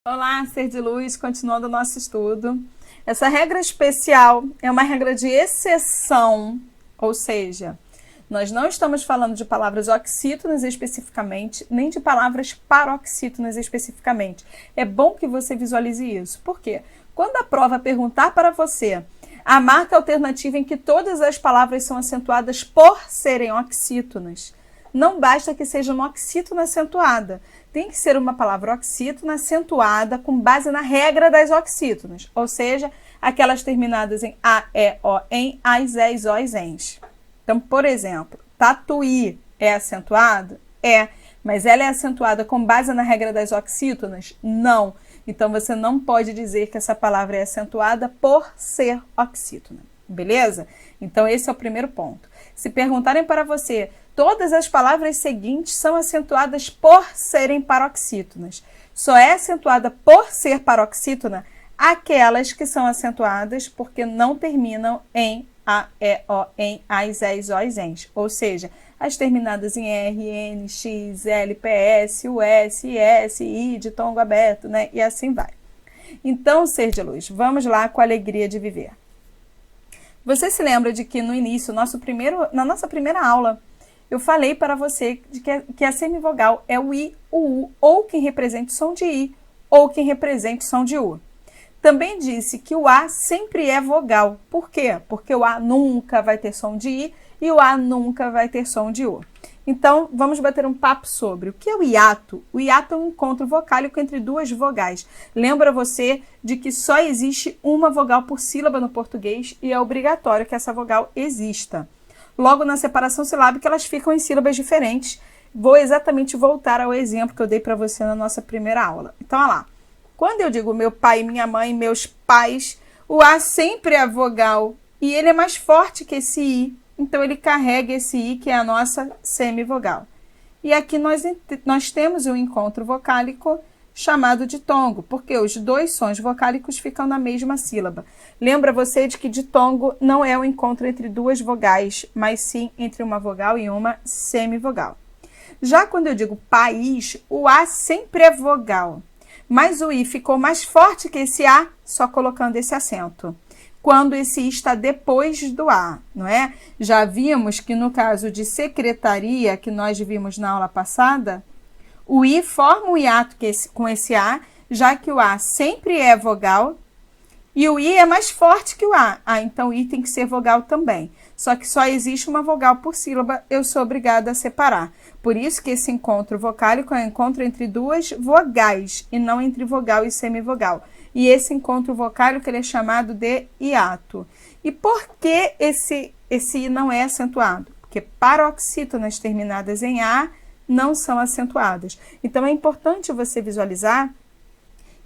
Olá, ser de luz, continuando o nosso estudo. Essa regra especial é uma regra de exceção, ou seja, nós não estamos falando de palavras oxítonas especificamente, nem de palavras paroxítonas especificamente. É bom que você visualize isso. Por quê? Quando a prova perguntar para você a marca alternativa em que todas as palavras são acentuadas por serem oxítonas, não basta que seja uma oxítona acentuada. Tem que ser uma palavra oxítona acentuada com base na regra das oxítonas, ou seja, aquelas terminadas em A, E, O, em, As, Es, Os, Ens. Então, por exemplo, tatuí é acentuado? É, mas ela é acentuada com base na regra das oxítonas? Não. Então, você não pode dizer que essa palavra é acentuada por ser oxítona, beleza? Então, esse é o primeiro ponto. Se perguntarem para você, todas as palavras seguintes são acentuadas por serem paroxítonas. Só é acentuada por ser paroxítona aquelas que são acentuadas porque não terminam em A, E, O, em, As, Es, Os, Ens. Ou seja, as terminadas em R, N, X, L, PS, US, IS, I, de tom aberto, né? E assim vai. Então, ser de luz, vamos lá com a alegria de viver. Você se lembra de que no início, na nossa primeira aula, eu falei para você que a semivogal é o I, o U, ou quem represente som de I, ou quem represente som de U. Também disse que o A sempre é vogal. Por quê? Porque o A nunca vai ter som de I e o A nunca vai ter som de U. Então, vamos bater um papo sobre o que é o hiato. O hiato é um encontro vocálico entre duas vogais. Lembra você de que só existe uma vogal por sílaba no português e é obrigatório que essa vogal exista. Logo, na separação silábica, elas ficam em sílabas diferentes. Vou exatamente voltar ao exemplo que eu dei para você na nossa primeira aula. Então, olha lá. Quando eu digo meu pai, minha mãe, meus pais, o A sempre é vogal e ele é mais forte que esse I. Então, ele carrega esse I, que é a nossa semivogal. E aqui nós temos um encontro vocálico chamado ditongo, porque os dois sons vocálicos ficam na mesma sílaba. Lembra você de que ditongo não é o encontro entre duas vogais, mas sim entre uma vogal e uma semivogal. Já quando eu digo país, o A sempre é vogal, mas o I ficou mais forte que esse A, só colocando esse acento. Quando esse I está depois do A, não é? Já vimos que no caso de secretaria, que nós vimos na aula passada, o I forma um hiato com esse A, já que o A sempre é vogal, e o I é mais forte que o A. Então o I tem que ser vogal também. Só que só existe uma vogal por sílaba, eu sou obrigada a separar. Por isso que esse encontro vocálico é um encontro entre duas vogais, e não entre vogal e semivogal. E esse encontro vocálico ele é chamado de hiato. E por que esse I não é acentuado? Porque paroxítonas terminadas em A não são acentuadas. Então, é importante você visualizar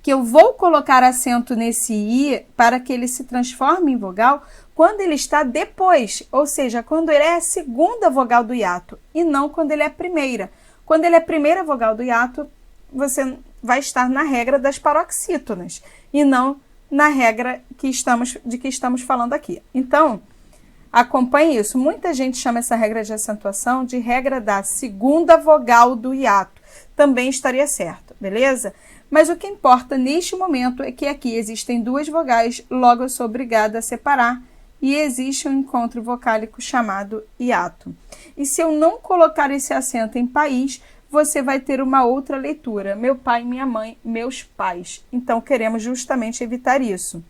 que eu vou colocar acento nesse I para que ele se transforme em vogal quando ele está depois, ou seja, quando ele é a segunda vogal do hiato e não quando ele é a primeira. Quando ele é a primeira vogal do hiato, você vai estar na regra das paroxítonas e não na regra de que estamos falando aqui. Então, acompanhe isso. Muita gente chama essa regra de acentuação de regra da segunda vogal do hiato. Também estaria certo, beleza? Mas o que importa neste momento é que aqui existem duas vogais, logo eu sou obrigada a separar e existe um encontro vocálico chamado hiato. E se eu não colocar esse acento em país, você vai ter uma outra leitura. Meu pai, minha mãe, meus pais. Então, queremos justamente evitar isso.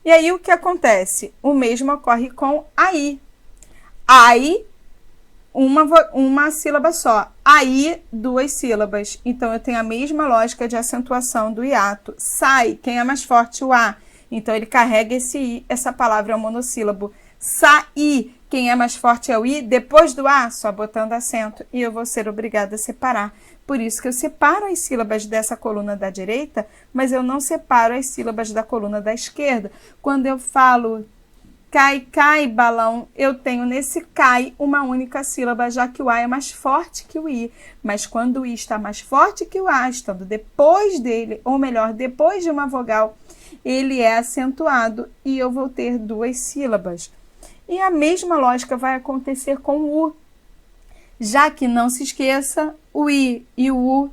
E aí, o que acontece? O mesmo ocorre com aí. Aí, uma sílaba só. Aí, duas sílabas. Então, eu tenho a mesma lógica de acentuação do hiato. Sai, quem é mais forte? O A. Então, ele carrega esse I, essa palavra é um monossílabo. Saí, quem é mais forte é o I, depois do A, só botando acento, e eu vou ser obrigada a separar. Por isso que eu separo as sílabas dessa coluna da direita, mas eu não separo as sílabas da coluna da esquerda. Quando eu falo cai, cai, balão, eu tenho nesse cai uma única sílaba, já que o A é mais forte que o I. Mas quando o I está mais forte que o A, estando depois dele, ou melhor, depois de uma vogal, ele é acentuado e eu vou ter duas sílabas. E a mesma lógica vai acontecer com o U, já que, não se esqueça, o I e o U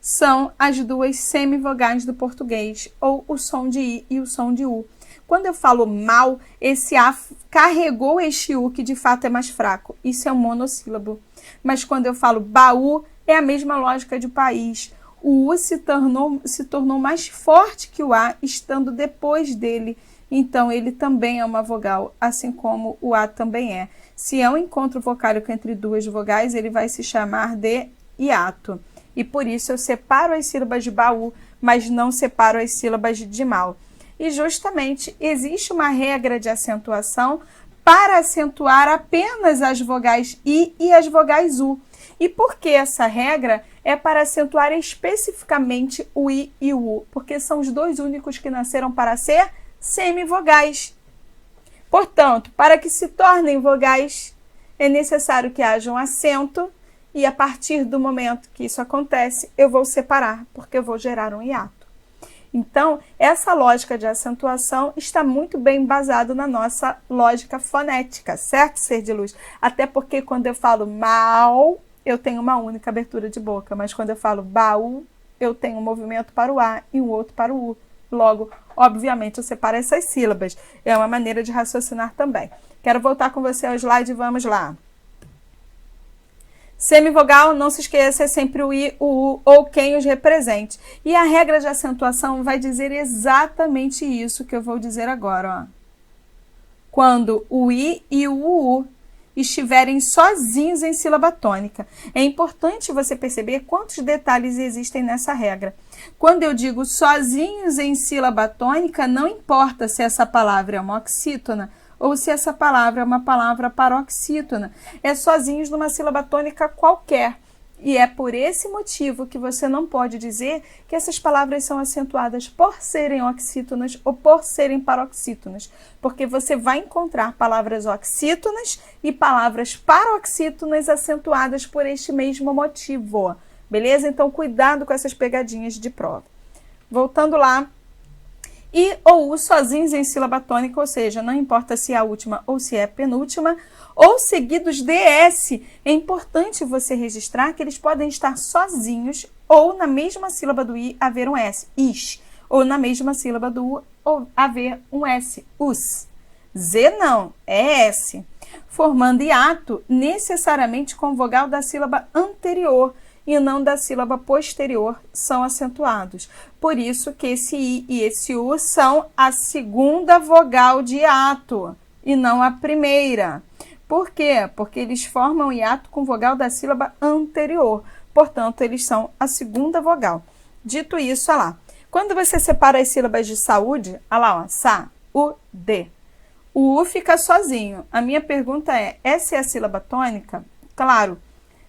são as duas semivogais do português, ou o som de I e o som de U. Quando eu falo mal, esse A carregou este U, que de fato é mais fraco. Isso é um monossílabo. Mas quando eu falo baú, é a mesma lógica de país. O U se tornou mais forte que o A, estando depois dele. Então, ele também é uma vogal, assim como o A também é. Se é um encontro vocálico entre duas vogais, ele vai se chamar de hiato. E por isso eu separo as sílabas de baú, mas não separo as sílabas de mal. E justamente existe uma regra de acentuação para acentuar apenas as vogais I e as vogais U. E por que essa regra? É para acentuar especificamente o I e o U, porque são os dois únicos que nasceram para ser semivogais. Portanto, para que se tornem vogais, é necessário que haja um acento, e a partir do momento que isso acontece, eu vou separar, porque eu vou gerar um hiato. Então, essa lógica de acentuação está muito bem embasada na nossa lógica fonética, certo, ser de luz? Até porque quando eu falo mal, eu tenho uma única abertura de boca, mas quando eu falo baú, eu tenho um movimento para o A e um outro para o U. Logo, obviamente, eu separo essas sílabas. É uma maneira de raciocinar também. Quero voltar com você ao slide, vamos lá. Semivogal, não se esqueça, é sempre o I, o U ou quem os represente. E a regra de acentuação vai dizer exatamente isso que eu vou dizer agora. Ó. Quando o I e o U estiverem sozinhos em sílaba tônica. É importante você perceber quantos detalhes existem nessa regra. Quando eu digo sozinhos em sílaba tônica, não importa se essa palavra é uma oxítona ou se essa palavra é uma palavra paroxítona. É sozinhos numa sílaba tônica qualquer. E é por esse motivo que você não pode dizer que essas palavras são acentuadas por serem oxítonas ou por serem paroxítonas, porque você vai encontrar palavras oxítonas e palavras paroxítonas acentuadas por este mesmo motivo, beleza? Então, cuidado com essas pegadinhas de prova. Voltando lá, I ou U sozinhos em sílaba tônica, ou seja, não importa se é a última ou se é a penúltima, ou seguidos de S. É importante você registrar que eles podem estar sozinhos ou na mesma sílaba do I haver um S, is, ou na mesma sílaba do U ou haver um S, us. Z não, é S. Formando hiato necessariamente com vogal da sílaba anterior e não da sílaba posterior são acentuados. Por isso que esse I e esse U são a segunda vogal de hiato e não a primeira. Por quê? Porque eles formam hiato com vogal da sílaba anterior. Portanto, eles são a segunda vogal. Dito isso, olha lá. Quando você separa as sílabas de saúde, olha lá, ó, sa, u, d. O U fica sozinho. A minha pergunta é, essa é a sílaba tônica? Claro.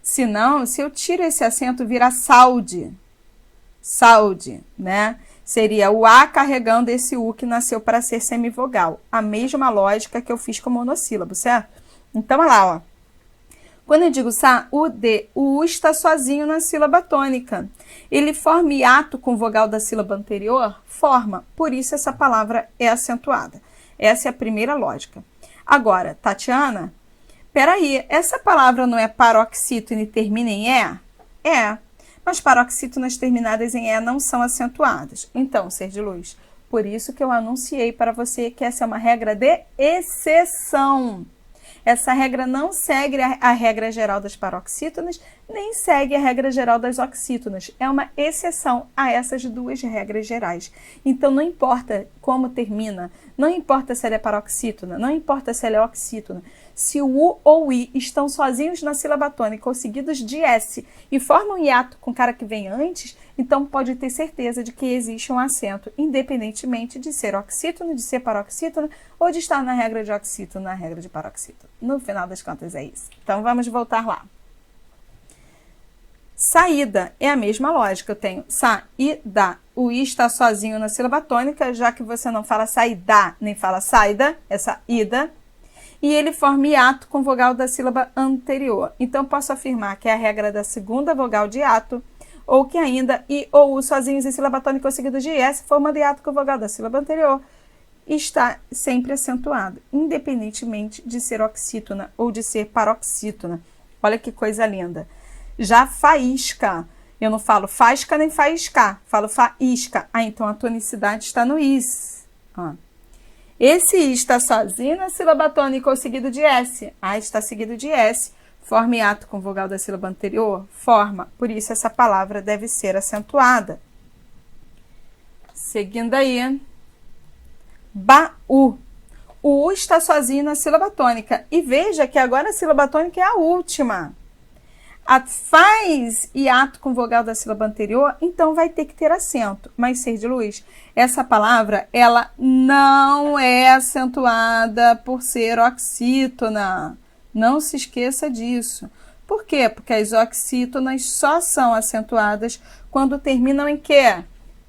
Se não, se eu tiro esse acento, vira saúde. Saúde, né? Seria o A carregando esse U que nasceu para ser semivogal. A mesma lógica que eu fiz com o monossílabo, certo? Então, olha lá, ó. Quando eu digo saúde, o U está sozinho na sílaba tônica. Ele forma hiato com vogal da sílaba anterior? Forma. Por isso, essa palavra é acentuada. Essa é a primeira lógica. Agora, Tatiana, peraí, essa palavra não é paroxítona e termina em E? É. Mas paroxítonas terminadas em E não são acentuadas. Então, ser de luz, por isso que eu anunciei para você que essa é uma regra de exceção. Essa regra não segue a regra geral das paroxítonas, nem segue a regra geral das oxítonas. É uma exceção a essas duas regras gerais. Então, não importa como termina, não importa se ela é paroxítona, não importa se ela é oxítona. Se o U ou o I estão sozinhos na sílaba tônica ou seguidos de S e formam hiato com o cara que vem antes, então pode ter certeza de que existe um acento, independentemente de ser oxítono, de ser paroxítono ou de estar na regra de oxítono, na regra de paroxítono. No final das contas é isso. Então vamos voltar lá. Saída é a mesma lógica. Eu tenho saída. O I está sozinho na sílaba tônica, já que você não fala saída, nem fala saída, é saída. E ele forma hiato com vogal da sílaba anterior. Então, posso afirmar que é a regra da segunda vogal de hiato, ou que ainda I ou U sozinhos em sílaba tônica ou seguidos de S, formando hiato com vogal da sílaba anterior, está sempre acentuado, independentemente de ser oxítona ou de ser paroxítona. Olha que coisa linda. Já faísca. Eu não falo fasca nem faisca, falo faísca. Ah, então a tonicidade está no is. Ó. Esse i está sozinho na sílaba tônica ou seguido de S. A está seguido de S. Forma hiato com vogal da sílaba anterior? Forma. Por isso, essa palavra deve ser acentuada. Seguindo aí. Baú. O U está sozinho na sílaba tônica. E veja que agora a sílaba tônica é a última. Faz hiato com vogal da sílaba anterior, então vai ter que ter acento. Mas, ser de luz, essa palavra, ela não é acentuada por ser oxítona. Não se esqueça disso. Por quê? Porque as oxítonas só são acentuadas quando terminam em quê?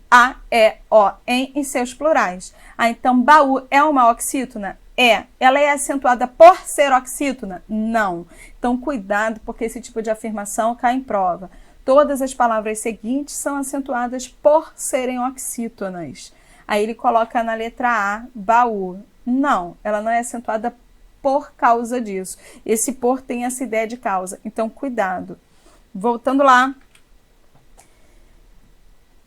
A, E, O, em seus plurais. Ah, então, baú é uma oxítona? É. Ela é acentuada por ser oxítona? Não. Então, cuidado, porque esse tipo de afirmação cai em prova. Todas as palavras seguintes são acentuadas por serem oxítonas. Aí ele coloca na letra A, baú. Não, ela não é acentuada por causa disso. Esse por tem essa ideia de causa. Então, cuidado. Voltando lá.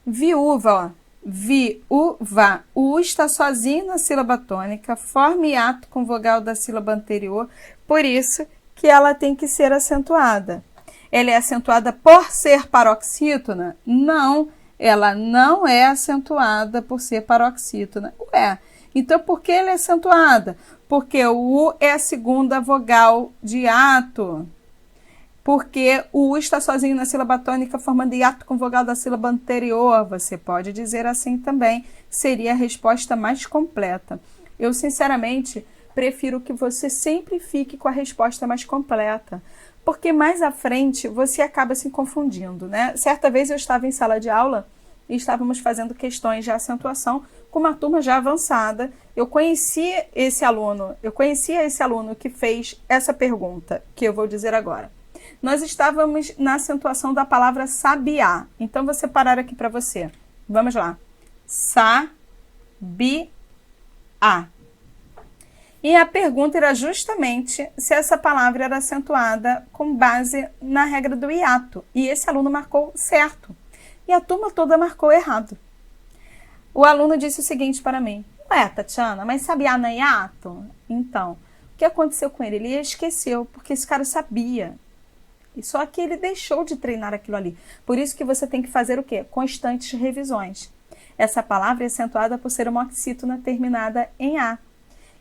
Viúva, ó. Viúva. O U está sozinho na sílaba tônica, forma hiato com vogal da sílaba anterior, por isso que ela tem que ser acentuada. Ela é acentuada por ser paroxítona? Não, ela não é acentuada por ser paroxítona. Ué, então por que ela é acentuada? Porque o U é a segunda vogal de hiato. Porque o U está sozinho na sílaba tônica, formando hiato com vogal da sílaba anterior. Você pode dizer assim também, seria a resposta mais completa. Eu, sinceramente, prefiro que você sempre fique com a resposta mais completa, porque mais à frente você acaba se confundindo, né? Certa vez eu estava em sala de aula e estávamos fazendo questões de acentuação com uma turma já avançada. Eu conhecia esse aluno que fez essa pergunta, que eu vou dizer agora. Nós estávamos na acentuação da palavra sabiá. Então, vou separar aqui para você. Vamos lá. Sabiá. E a pergunta era justamente se essa palavra era acentuada com base na regra do hiato. E esse aluno marcou certo. E a turma toda marcou errado. O aluno disse o seguinte para mim. Ué, Tatiana, mas sabiá não é hiato? Então, o que aconteceu com ele? Ele esqueceu, porque esse cara sabia. E só que ele deixou de treinar aquilo ali. Por isso que você tem que fazer o quê? Constantes revisões. Essa palavra é acentuada por ser uma oxítona terminada em A.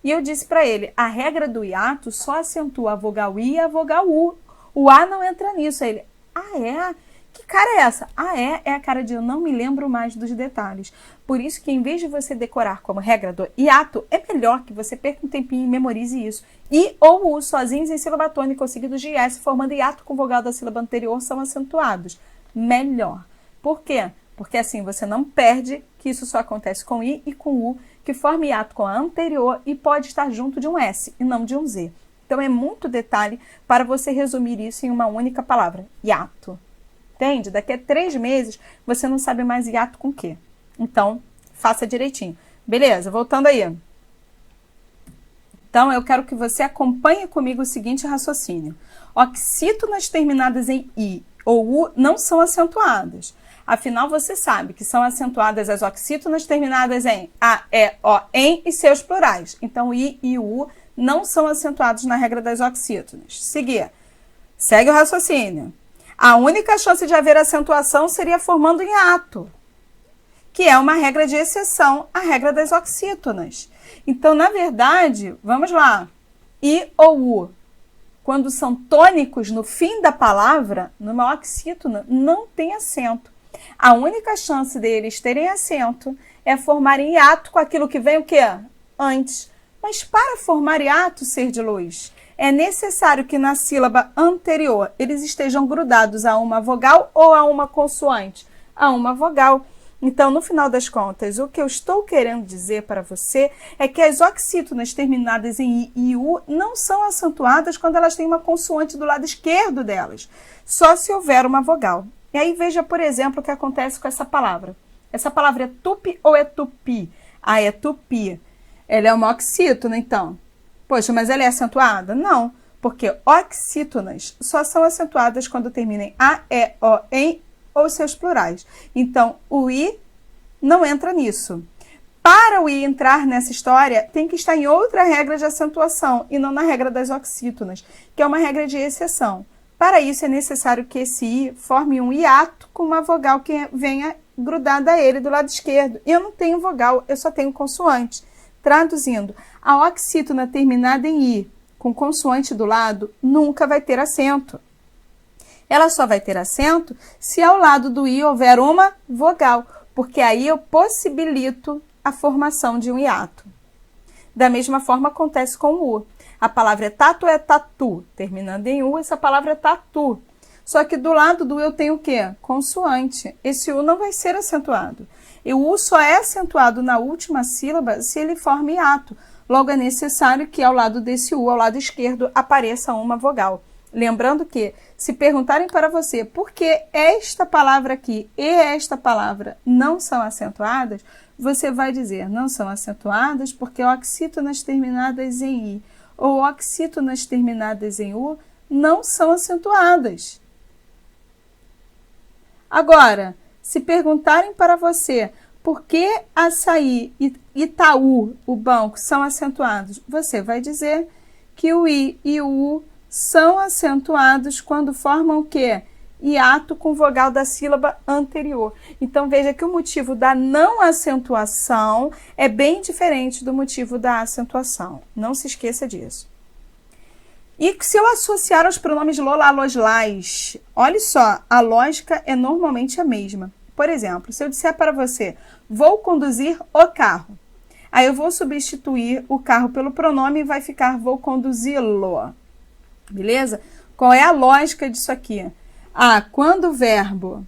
E eu disse para ele, a regra do hiato só acentua a vogal I e a vogal U. O A não entra nisso. Aí ele, é? Que cara é essa? É a cara de eu não me lembro mais dos detalhes. Por isso que em vez de você decorar como regra do hiato, é melhor que você perca um tempinho e memorize isso. I ou U sozinhos em sílaba tônica ou seguidos de S, formando hiato com vogal da sílaba anterior, são acentuados. Melhor. Por quê? Porque assim você não perde que isso só acontece com I e com U, que forma hiato com a anterior e pode estar junto de um S e não de um Z. Então é muito detalhe para você resumir isso em uma única palavra, hiato. Entende? Daqui a 3 meses, você não sabe mais hiato com o quê. Então, faça direitinho. Beleza? Voltando aí. Então, eu quero que você acompanhe comigo o seguinte raciocínio. Oxítonas terminadas em I ou U não são acentuadas. Afinal, você sabe que são acentuadas as oxítonas terminadas em A, E, O, em e seus plurais. Então, I e U não são acentuados na regra das oxítonas. Seguir. Segue o raciocínio. A única chance de haver acentuação seria formando hiato, que é uma regra de exceção, a regra das oxítonas. Então, na verdade, vamos lá, I ou U, quando são tônicos no fim da palavra, numa oxítona, não tem acento. A única chance deles terem acento é formarem hiato com aquilo que vem o quê? Antes. Mas para formar hiato, ser de luz, é necessário que na sílaba anterior eles estejam grudados a uma vogal ou a uma consoante? A uma vogal. Então, no final das contas, o que eu estou querendo dizer para você é que as oxítonas terminadas em I e U não são acentuadas quando elas têm uma consoante do lado esquerdo delas, só se houver uma vogal. E aí veja, por exemplo, o que acontece com essa palavra. Essa palavra é tupi ou é tupi? É tupi. Ela é uma oxítona, então. Poxa, mas ela é acentuada? Não, porque oxítonas só são acentuadas quando terminam A, E, O, em ou seus plurais. Então, o i não entra nisso. Para o i entrar nessa história, tem que estar em outra regra de acentuação e não na regra das oxítonas, que é uma regra de exceção. Para isso, é necessário que esse i forme um hiato com uma vogal que venha grudada a ele do lado esquerdo. Eu não tenho vogal, eu só tenho consoante. Traduzindo, a oxítona terminada em i com consoante do lado nunca vai ter acento. Ela só vai ter acento se ao lado do i houver uma vogal, porque aí eu possibilito a formação de um hiato. Da mesma forma acontece com o u. A palavra é tatu. Terminando em u, essa palavra é tatu. Só que do lado do u eu tenho o quê? Consoante. Esse u não vai ser acentuado. E o u só é acentuado na última sílaba se ele forma hiato. Logo é necessário que ao lado desse u, ao lado esquerdo, apareça uma vogal. Lembrando que, se perguntarem para você por que esta palavra aqui e esta palavra não são acentuadas, você vai dizer, não são acentuadas porque oxítonas terminadas em i ou oxítonas terminadas em u não são acentuadas. Agora, se perguntarem para você por que açaí e Itaú, o banco, são acentuados, você vai dizer que o i e o u são acentuados quando formam o quê? Hiato com vogal da sílaba anterior. Então, veja que o motivo da não acentuação é bem diferente do motivo da acentuação. Não se esqueça disso. E se eu associar aos pronomes lola, los, las, olha só, a lógica é normalmente a mesma. Por exemplo, se eu disser para você, vou conduzir o carro. Aí eu vou substituir o carro pelo pronome e vai ficar vou conduzi-lo. Beleza? Qual é a lógica disso aqui? Quando o verbo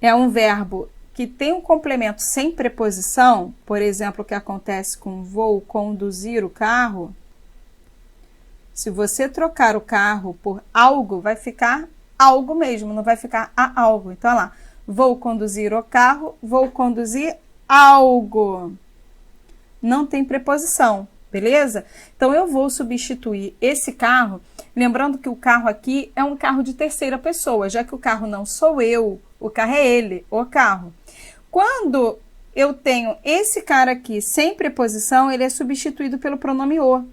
é um verbo que tem um complemento sem preposição, por exemplo, o que acontece com vou conduzir o carro, se você trocar o carro por algo, vai ficar algo mesmo, não vai ficar a algo. Então, olha lá, vou conduzir o carro, vou conduzir algo. Não tem preposição. Beleza? Então, eu vou substituir esse carro, lembrando que o carro aqui é um carro de terceira pessoa, já que o carro não sou eu, o carro é ele, o carro. Quando eu tenho esse cara aqui sem preposição, ele é substituído pelo pronome o.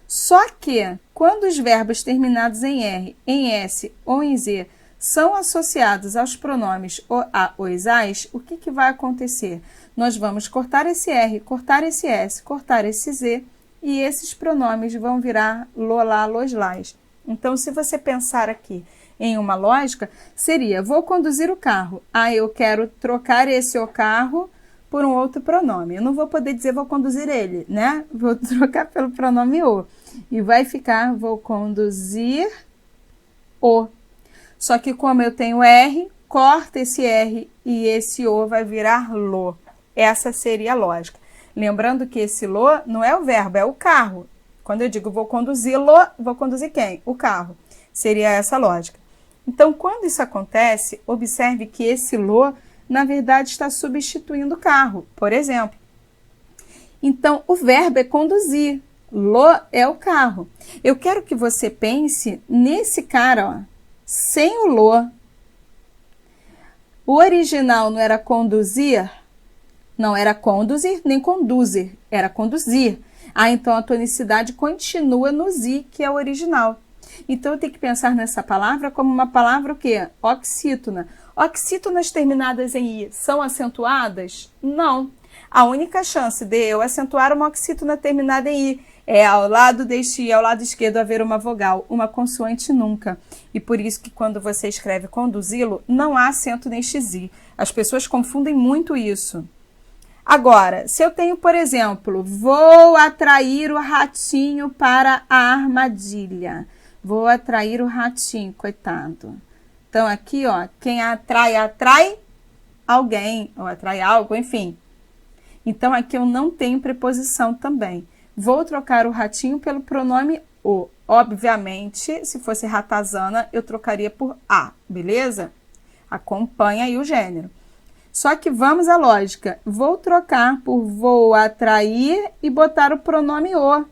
Só que, quando os verbos terminados em R, em S ou em Z são associados aos pronomes o, a, os, as, o que vai acontecer? Nós vamos cortar esse R, cortar esse S, cortar esse Z, e esses pronomes vão virar lola, los, las. Então, se você pensar aqui em uma lógica, seria, vou conduzir o carro. Eu quero trocar esse o carro por um outro pronome. Eu não vou poder dizer vou conduzir ele, né? Vou trocar pelo pronome o. E vai ficar, vou conduzir o. Só que como eu tenho R, corta esse R e esse o vai virar lo. Essa seria a lógica. Lembrando que esse lo não é o verbo, é o carro. Quando eu digo vou conduzi-lo, vou conduzir quem? O carro. Seria essa a lógica. Então, quando isso acontece, observe que esse lo, na verdade, está substituindo o carro. Por exemplo. Então, o verbo é conduzir. Lo é o carro. Eu quero que você pense nesse cara, ó, sem o lo. O original não era conduzir? Não era conduzir nem conduzir, era conduzir. Então a tonicidade continua no zi, que é o original. Então eu tenho que pensar nessa palavra como uma palavra o quê? Oxítona. Oxítonas terminadas em i são acentuadas? Não. A única chance de eu acentuar uma oxítona terminada em i é ao lado deste i, ao lado esquerdo, haver uma vogal, uma consoante nunca. E por isso que quando você escreve conduzi-lo, não há acento neste zi. As pessoas confundem muito isso. Agora, se eu tenho, por exemplo, vou atrair o ratinho para a armadilha. Vou atrair o ratinho, coitado. Então, aqui, ó, quem atrai alguém, ou atrai algo, enfim. Então, aqui eu não tenho preposição também. Vou trocar o ratinho pelo pronome o. Obviamente, se fosse ratazana, eu trocaria por a, beleza? Acompanha aí o gênero. Só que vamos à lógica. Vou trocar por vou atrair e botar o pronome o,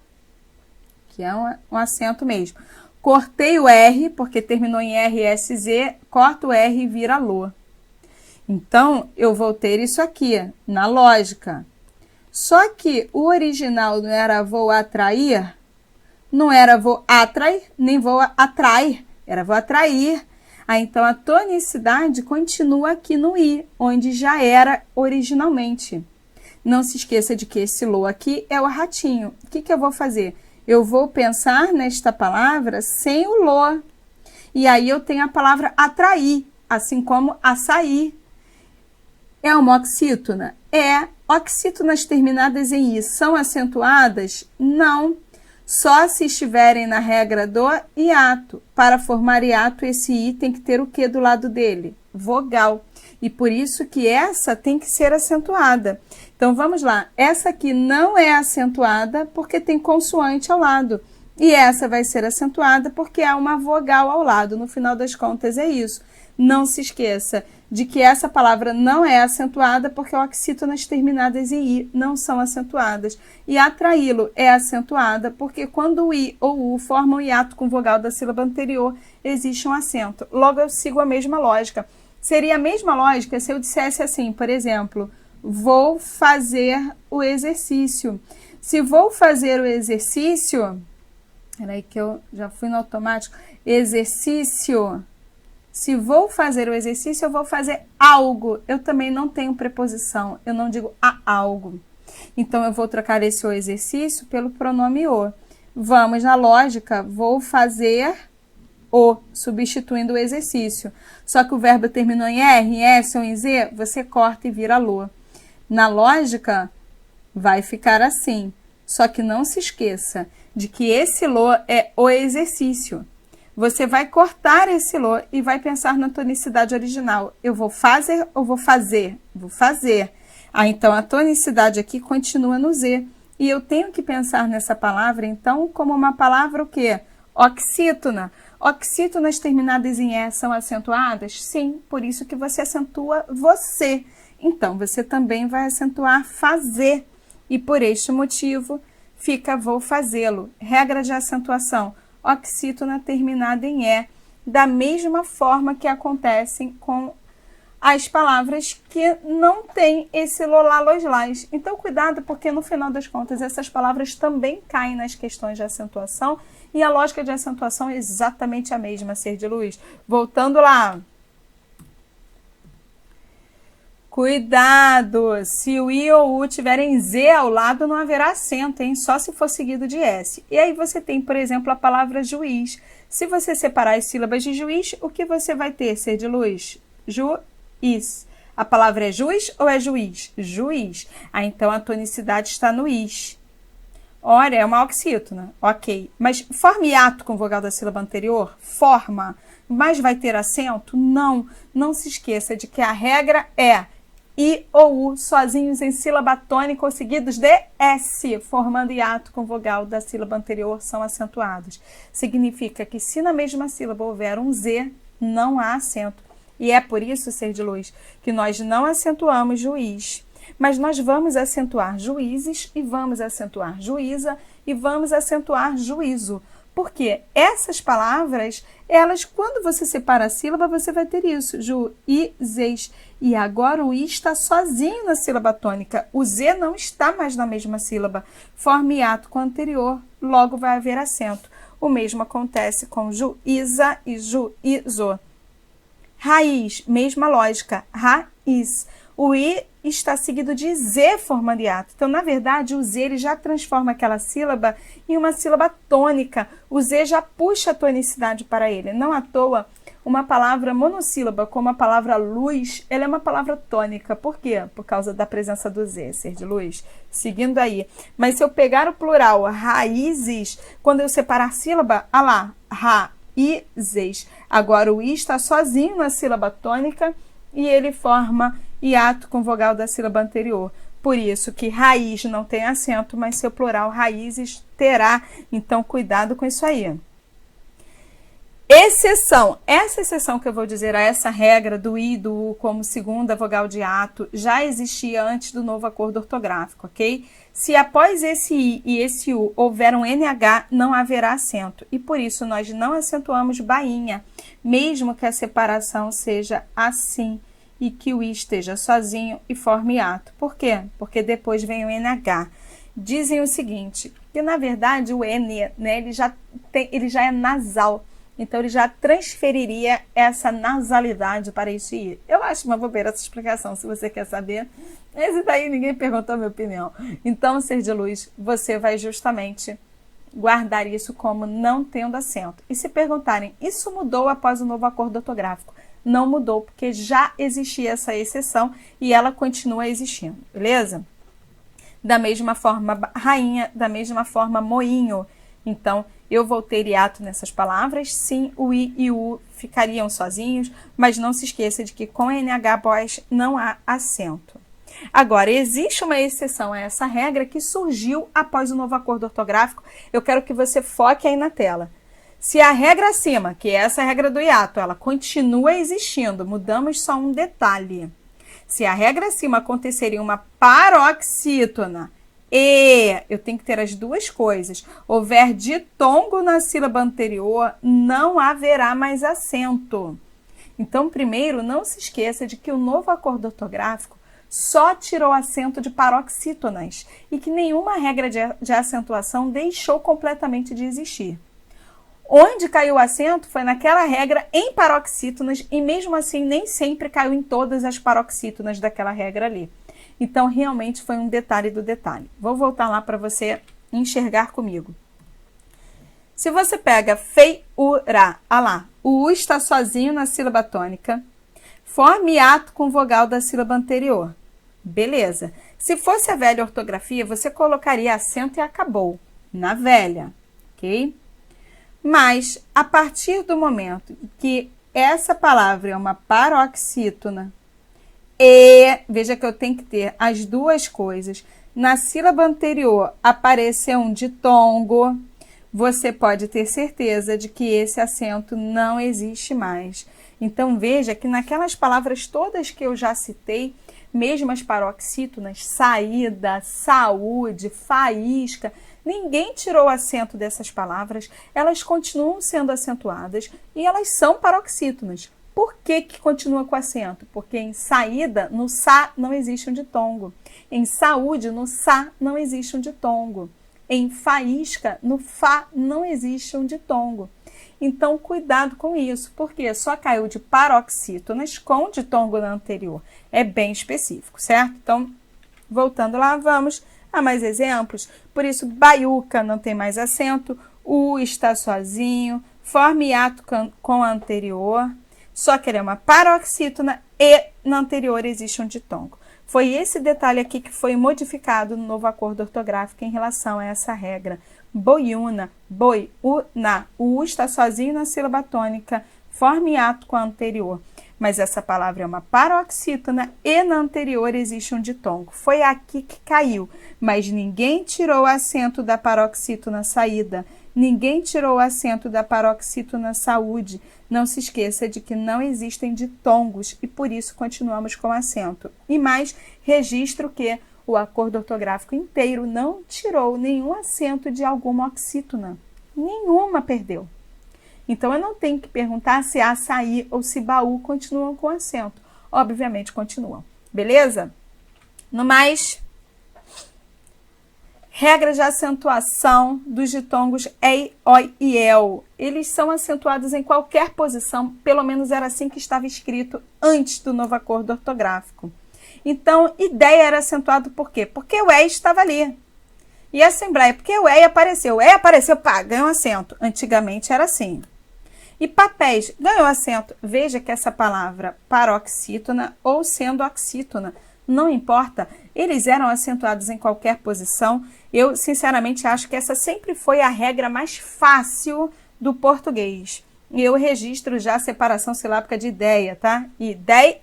que é um acento mesmo. Cortei o R, porque terminou em RSZ, corto o R e vira lo. Então, eu vou ter isso aqui, na lógica. Só que o original não era vou atrair, não era vou atrair, nem vou atrair, era vou atrair. Então, a tonicidade continua aqui no I, onde já era originalmente. Não se esqueça de que esse lo aqui é o ratinho. O que eu vou fazer? Eu vou pensar nesta palavra sem o lo. E aí eu tenho a palavra atrair, assim como açaí. É uma oxítona? É. Oxítonas terminadas em I são acentuadas? Não. Só se estiverem na regra do hiato. Para formar hiato, esse I tem que ter o que do lado dele? Vogal. E por isso que essa tem que ser acentuada. Então, vamos lá. Essa aqui não é acentuada porque tem consoante ao lado. E essa vai ser acentuada porque há uma vogal ao lado. No final das contas, é isso. Não se esqueça de que essa palavra não é acentuada porque oxítonas terminadas em I não são acentuadas. E atraí-lo é acentuada porque quando o I ou o U formam hiato com vogal da sílaba anterior, existe um acento. Logo, eu sigo a mesma lógica. Seria a mesma lógica se eu dissesse assim, por exemplo, vou fazer o exercício. Se vou fazer o exercício, peraí que eu já fui no automático, exercício. Se vou fazer o exercício, eu vou fazer algo. Eu também não tenho preposição, eu não digo a algo. Então, eu vou trocar esse o exercício pelo pronome o. Vamos na lógica, vou fazer o, substituindo o exercício. Só que o verbo terminou em R, em S ou em Z, você corta e vira lo. Na lógica, vai ficar assim. Só que não se esqueça de que esse lo é o exercício. Você vai cortar esse lo e vai pensar na tonicidade original. Eu vou fazer ou vou fazer? Vou fazer. Então, a tonicidade aqui continua no Z. E eu tenho que pensar nessa palavra, então, como uma palavra o quê? Oxítona. Oxítonas terminadas em E são acentuadas? Sim, por isso que você acentua você. Então, você também vai acentuar fazer. E por este motivo, fica vou fazê-lo. Regra de acentuação. Oxítona terminada em E, da mesma forma que acontecem com as palavras que não têm esse lolá, loslás. Então, cuidado, porque no final das contas, essas palavras também caem nas questões de acentuação e a lógica de acentuação é exatamente a mesma, ser de luz. Voltando lá. Cuidado! Se o I ou U tiverem Z ao lado, não haverá acento, hein? Só se for seguido de S. E aí você tem, por exemplo, a palavra juiz. Se você separar as sílabas de juiz, o que você vai ter, ser de luz? Juiz. A palavra é juiz ou é juiz? Juiz. Ah, então a tonicidade está no is. Olha, é uma oxítona. Ok. Mas forma hiato com vogal da sílaba anterior? Forma. Mas vai ter acento? Não. Não se esqueça de que a regra é I ou U sozinhos em sílaba tônica ou seguidos de S, formando hiato com vogal da sílaba anterior, são acentuados. Significa que se na mesma sílaba houver um Z, não há acento. E é por isso, ser de luz, que nós não acentuamos juiz. Mas nós vamos acentuar juízes e vamos acentuar juíza e vamos acentuar juízo. Porque essas palavras, elas, quando você separa a sílaba, você vai ter isso, juízes. E agora o I está sozinho na sílaba tônica. O Z não está mais na mesma sílaba. Forma hiato com o anterior, logo vai haver acento. O mesmo acontece com juíza e juízo. Raiz, mesma lógica, raiz. O I está seguido de Z formando hiato. Então, na verdade, o Z ele já transforma aquela sílaba em uma sílaba tônica. O Z já puxa a tonicidade para ele. Não à toa, uma palavra monossílaba, como a palavra luz, ela é uma palavra tônica. Por quê? Por causa da presença do Z, ser de luz. Seguindo aí. Mas se eu pegar o plural, raízes, quando eu separar a sílaba, olha lá, raízes. Agora, o I está sozinho na sílaba tônica e ele forma hiato com vogal da sílaba anterior. Por isso que raiz não tem acento, mas seu plural raízes terá. Então, cuidado com isso aí. Exceção. Essa exceção que eu vou dizer a essa regra do I e do U como segunda vogal de ato já existia antes do novo acordo ortográfico, ok? Se após esse I e esse U houver um NH, não haverá acento. E por isso nós não acentuamos bainha, mesmo que a separação seja assim e que o I esteja sozinho e forme ato. Por quê? Porque depois vem o NH. Dizem o seguinte, que na verdade o N, né, ele já é nasal. Então, ele já transferiria essa nasalidade para esse I. Eu acho uma bobeira essa explicação, se você quer saber. Esse daí ninguém perguntou a minha opinião. Então, ser de luz, você vai justamente guardar isso como não tendo acento. E se perguntarem, isso mudou após o novo acordo ortográfico? Não mudou, porque já existia essa exceção e ela continua existindo, beleza? Da mesma forma, rainha, da mesma forma, moinho. Então, eu vou ter hiato nessas palavras, sim, o I e o U ficariam sozinhos, mas não se esqueça de que com NH pós não há acento. Agora, existe uma exceção a essa regra que surgiu após o novo acordo ortográfico. Eu quero que você foque aí na tela. Se a regra acima, que é essa regra do hiato, ela continua existindo, mudamos só um detalhe. Se a regra acima acontecer em uma paroxítona, e eu tenho que ter as duas coisas. Houver ditongo na sílaba anterior, não haverá mais acento. Então, primeiro, não se esqueça de que o novo acordo ortográfico só tirou acento de paroxítonas e que nenhuma regra de acentuação deixou completamente de existir. Onde caiu o acento foi naquela regra em paroxítonas e mesmo assim nem sempre caiu em todas as paroxítonas daquela regra ali. Então, realmente foi um detalhe do detalhe. Vou voltar lá para você enxergar comigo. Se você pega feiura, lá, o U está sozinho na sílaba tônica, forme ato com vogal da sílaba anterior. Beleza. Se fosse a velha ortografia, você colocaria acento e acabou. Na velha, ok? Mas, a partir do momento que essa palavra é uma paroxítona, e, veja que eu tenho que ter as duas coisas. Na sílaba anterior apareceu um ditongo, você pode ter certeza de que esse acento não existe mais. Então, veja que naquelas palavras todas que eu já citei, mesmo as paroxítonas, saída, saúde, faísca, ninguém tirou o acento dessas palavras, elas continuam sendo acentuadas e elas são paroxítonas. Por que que continua com acento? Porque em saída, no sa, não existe um ditongo. Em saúde, no sa, não existe um ditongo. Em faísca, no fa, não existe um ditongo. Então, cuidado com isso, porque só caiu de paroxítonas com ditongo na anterior. É bem específico, certo? Então, voltando lá, vamos a mais exemplos. Por isso, baiuca não tem mais acento, U está sozinho, forme hiato com a anterior. Só que ele é uma paroxítona e na anterior existe um ditongo. Foi esse detalhe aqui que foi modificado no novo acordo ortográfico em relação a essa regra. Boiuna, boi-una. O U está sozinho na sílaba tônica, forme hiato com a anterior. Mas essa palavra é uma paroxítona e na anterior existe um ditongo. Foi aqui que caiu, mas ninguém tirou o acento da paroxítona saída. Ninguém tirou o acento da paroxítona saúde. Não se esqueça de que não existem ditongos e por isso continuamos com acento. E mais, registro que o acordo ortográfico inteiro não tirou nenhum acento de alguma oxítona. Nenhuma perdeu. Então, eu não tenho que perguntar se açaí ou se baú continuam com acento. Obviamente, continuam. Beleza? No mais, regras de acentuação dos ditongos ei, oi e el. Eles são acentuados em qualquer posição, pelo menos era assim que estava escrito antes do novo acordo ortográfico. Então, ideia era acentuado por quê? Porque o E estava ali. E assembleia, porque o E apareceu. O E apareceu, pá, ganhou acento. Antigamente era assim. E papéis, ganhou acento. Veja que essa palavra paroxítona ou sendo oxítona, não importa, eles eram acentuados em qualquer posição. Eu, sinceramente, acho que essa sempre foi a regra mais fácil do português. E eu registro já a separação silábica de ideia, tá? Ideia,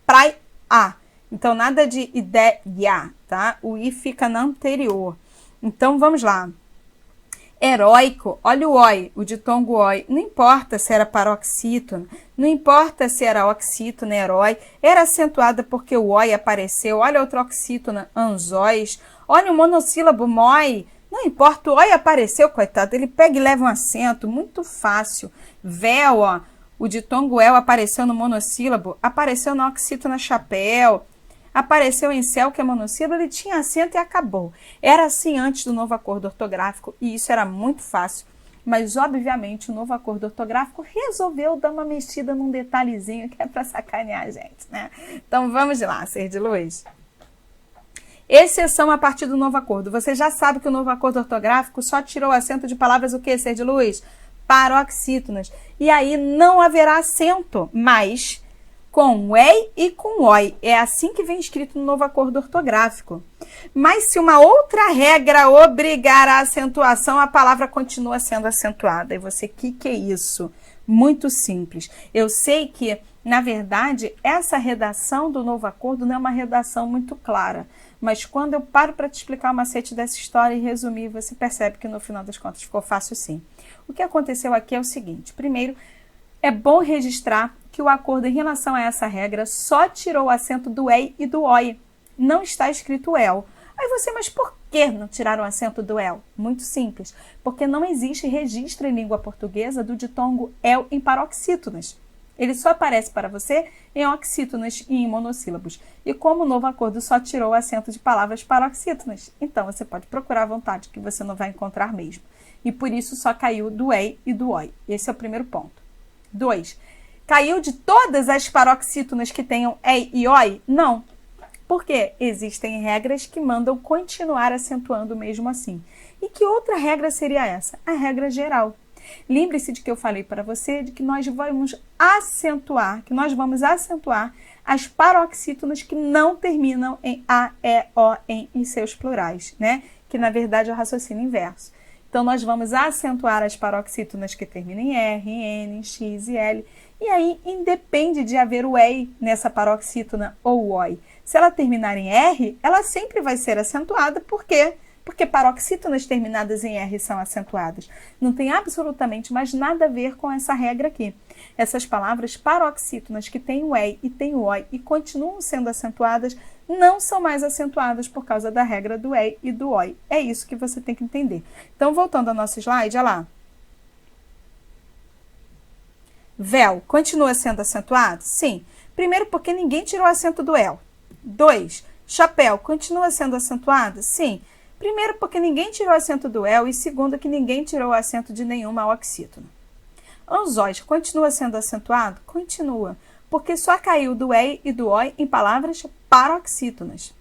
praia, a. Então, nada de ideia, tá? O i fica na anterior. Então, vamos lá. Heróico, olha o oi, o ditongo oi, não importa se era paroxítona, não importa se era oxítona, herói, era acentuada porque o oi apareceu, olha outra oxítona, anzóis, olha o monossílabo moi, não importa, o oi apareceu, coitado, ele pega e leva um acento, muito fácil. Véu, ó, o ditongo el apareceu no monossílabo, apareceu na oxítona chapéu, apareceu em céu, que é monossílabo, ele tinha acento e acabou. Era assim antes do novo acordo ortográfico e isso era muito fácil. Mas, obviamente, o novo acordo ortográfico resolveu dar uma mexida num detalhezinho que é para sacanear a gente, né? Então, vamos lá, ser de luz. Exceção a partir do novo acordo. Você já sabe que o novo acordo ortográfico só tirou o acento de palavras o que, ser de luz? Paroxítonas. E aí não haverá acento, mas com ei e com oi. É assim que vem escrito no novo acordo ortográfico. Mas se uma outra regra obrigar a acentuação, a palavra continua sendo acentuada. E você, que é isso? Muito simples. Eu sei que, na verdade, essa redação do novo acordo não é uma redação muito clara. Mas quando eu paro para te explicar o macete dessa história e resumir, você percebe que no final das contas ficou fácil sim. O que aconteceu aqui é o seguinte. Primeiro, é bom registrar que o acordo em relação a essa regra só tirou o acento do ei e do oi. Não está escrito el. Aí você, mas por que não tiraram o acento do el? Muito simples, porque não existe registro em língua portuguesa do ditongo el em paroxítonas. Ele só aparece para você em oxítonas e em monossílabos. E como o novo acordo só tirou o acento de palavras paroxítonas, então você pode procurar à vontade, que você não vai encontrar mesmo. E por isso só caiu do ei e do oi. Esse é o primeiro ponto. 2. Caiu de todas as paroxítonas que tenham ei e oi? Não. Porque existem regras que mandam continuar acentuando mesmo assim. E que outra regra seria essa? A regra geral. Lembre-se de que eu falei para você de que nós vamos acentuar as paroxítonas que não terminam em a, e, o, em seus plurais, né? Que na verdade é o raciocínio inverso. Então nós vamos acentuar as paroxítonas que terminam em R, em N, em X e L. E aí independe de haver o ei nessa paroxítona ou o oi. Se ela terminar em R, ela sempre vai ser acentuada. Por quê? Porque paroxítonas terminadas em R são acentuadas. Não tem absolutamente mais nada a ver com essa regra aqui. Essas palavras paroxítonas que têm o ei e têm o oi e continuam sendo acentuadas, não são mais acentuadas por causa da regra do ei e do oi. É isso que você tem que entender. Então, voltando ao nosso slide, olha lá. Véu continua sendo acentuado? Sim. Primeiro, porque ninguém tirou o acento do el. 2. Chapéu continua sendo acentuado? Sim. Primeiro, porque ninguém tirou o acento do el, e segundo, que ninguém tirou o acento de nenhuma oxítona. Anzóis continua sendo acentuado? Continua, porque só caiu do ei e do oi em palavras paroxítonas.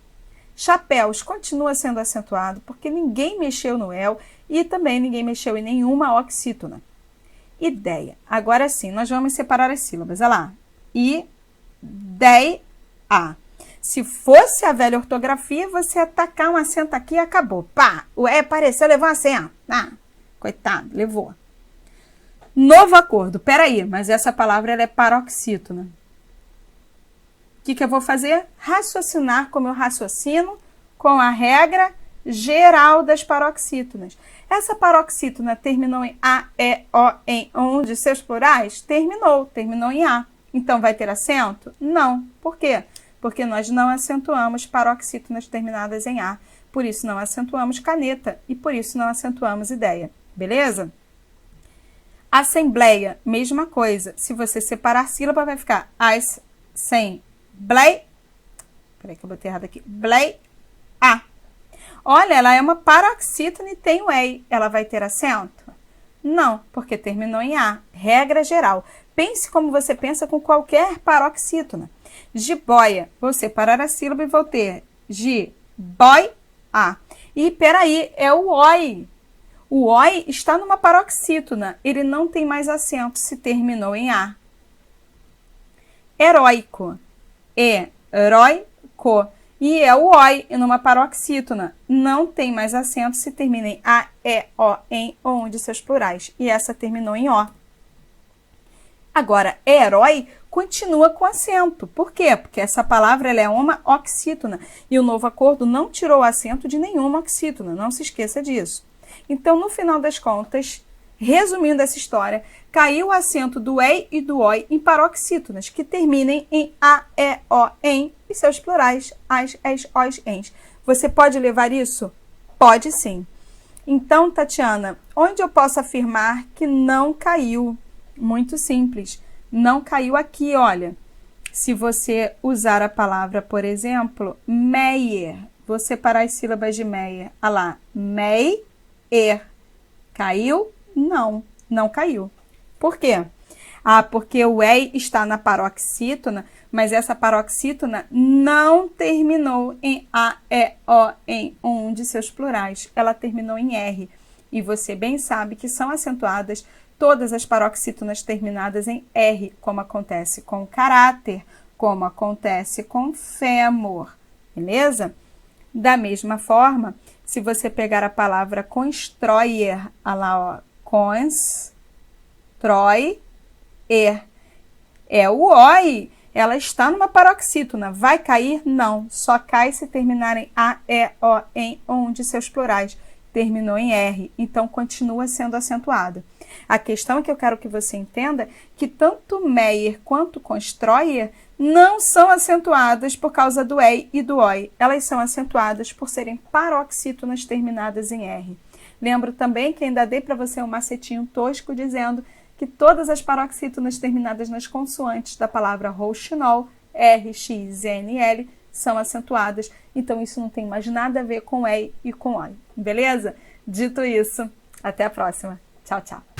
Chapéus continua sendo acentuado, porque ninguém mexeu no el e também ninguém mexeu em nenhuma oxítona. Ideia. Agora sim, nós vamos separar as sílabas. Olha lá. Ideia. Se fosse a velha ortografia, você ia tacar um acento aqui e acabou. Pá, o E apareceu, levou um acento. Coitado, levou. Novo acordo. Peraí, mas essa palavra ela é paroxítona. O que eu vou fazer? Raciocinar como eu raciocino com a regra geral das paroxítonas. Essa paroxítona terminou em A, E, O, em um de seus plurais? Terminou em A. Então, vai ter acento? Não. Por quê? Porque nós não acentuamos paroxítonas terminadas em A. Por isso, não acentuamos caneta e por isso não acentuamos ideia. Beleza? Assembleia, mesma coisa. Se você separar sílaba, vai ficar assembleia. Peraí que eu botei errado aqui. Blei, A. Olha, ela é uma paroxítona e tem o ei. Ela vai ter acento? Não, porque terminou em A. Regra geral. Pense como você pensa com qualquer paroxítona. Jiboia, vou separar a sílaba e vou ter jiboia. E peraí, é o oi. O oi está numa paroxítona. Ele não tem mais acento se terminou em A. Heróico. Heróico. E é o oi numa paroxítona. Não tem mais acento se termina em A, E, O, em ou um de seus plurais. E essa terminou em O. Agora, herói continua com acento. Por quê? Porque essa palavra ela é uma oxítona. E o novo acordo não tirou o acento de nenhuma oxítona. Não se esqueça disso. Então, no final das contas, resumindo essa história, caiu o acento do EI e do OI em paroxítonas, que terminem em A, E, O, EM e seus plurais, AS, ES, OS, ENS. Você pode levar isso? Pode sim. Então, Tatiana, onde eu posso afirmar que não caiu? Muito simples. Não caiu aqui, olha. Se você usar a palavra, por exemplo, Meyer, vou separar as sílabas de Meyer. Olha lá, Meyer. Caiu? Não, não caiu. Por quê? Ah, porque o EI está na paroxítona, mas essa paroxítona não terminou em A, E, O, em um de seus plurais. Ela terminou em R. E você bem sabe que são acentuadas todas as paroxítonas terminadas em R, como acontece com caráter, como acontece com fêmur, beleza? Da mesma forma, se você pegar a palavra constroyer, olha lá, ó, constroyer, é o OI, ela está numa paroxítona, vai cair? Não, só cai se terminar em A, E, O, em um de seus plurais. Terminou em R, então continua sendo acentuada. A questão é que eu quero que você entenda que tanto Meyer quanto Constroyer não são acentuadas por causa do EI e do OI. Elas são acentuadas por serem paroxítonas terminadas em R. Lembro também que ainda dei para você um macetinho tosco dizendo que todas as paroxítonas terminadas nas consoantes da palavra rouxinol, R, X, N, L, são acentuadas, então isso não tem mais nada a ver com EI e com OI, beleza? Dito isso, até a próxima. Tchau, tchau.